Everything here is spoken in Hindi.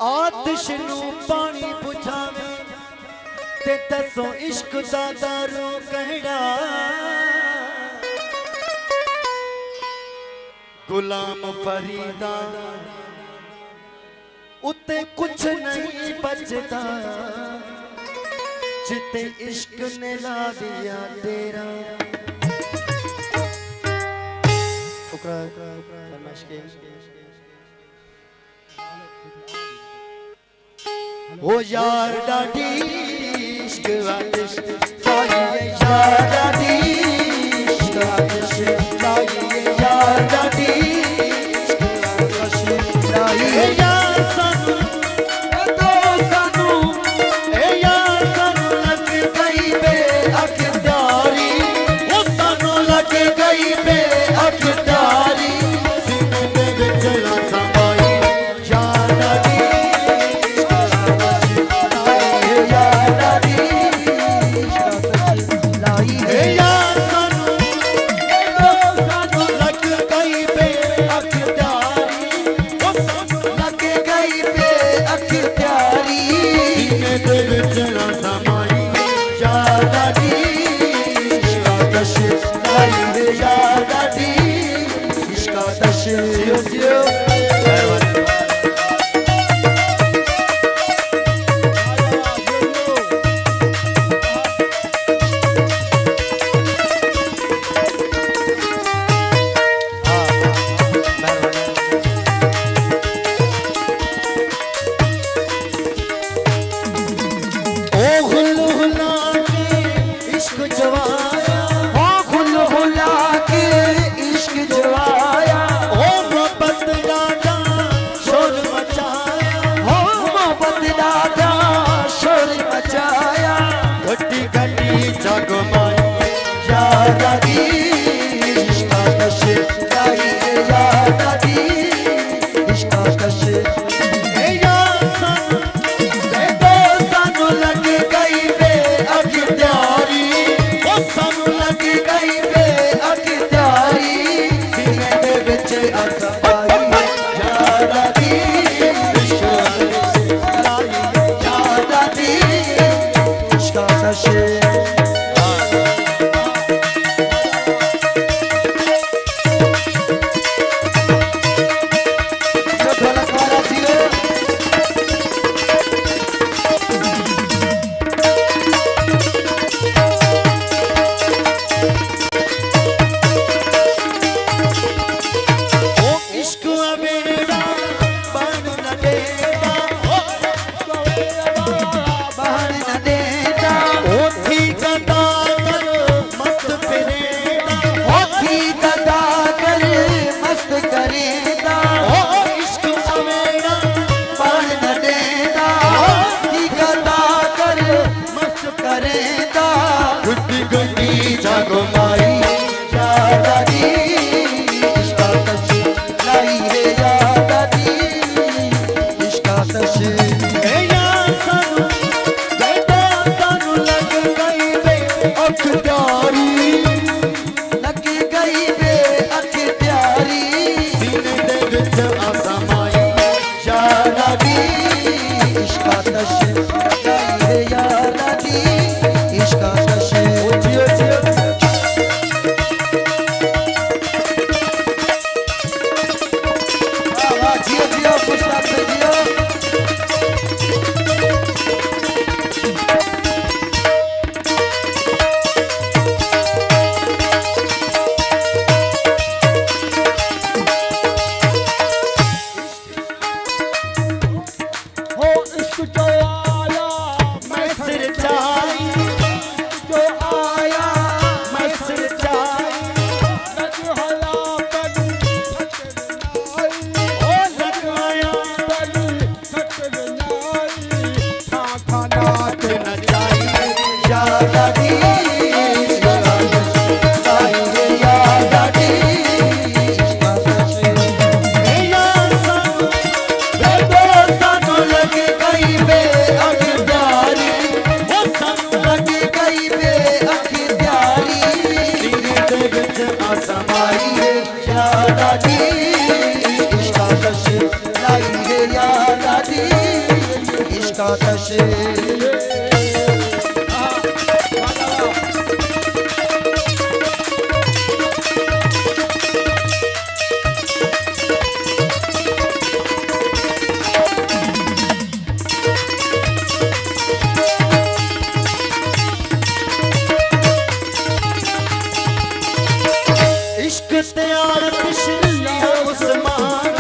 आतिश नू पानी बुझावे ते दसो इश्क दा दारू कहड़ा। गुलाम फरीदा उते कुछ नहीं बचता जिते इश्क ने ला दिया तेरा। ओ यार डाडी इश्क आतिश चाहिए यार डाडी इश्क आतिश चाहिए यार डाडी इश्क आतिश चाहिए यार सानू दो सानू ए यार सानू लग गई बे अखदारी ओ सानू लग गई बे अखदारी सीने दे विच समाई यार डाडी का कशे इश्क त्यार तिशलिया उस्मान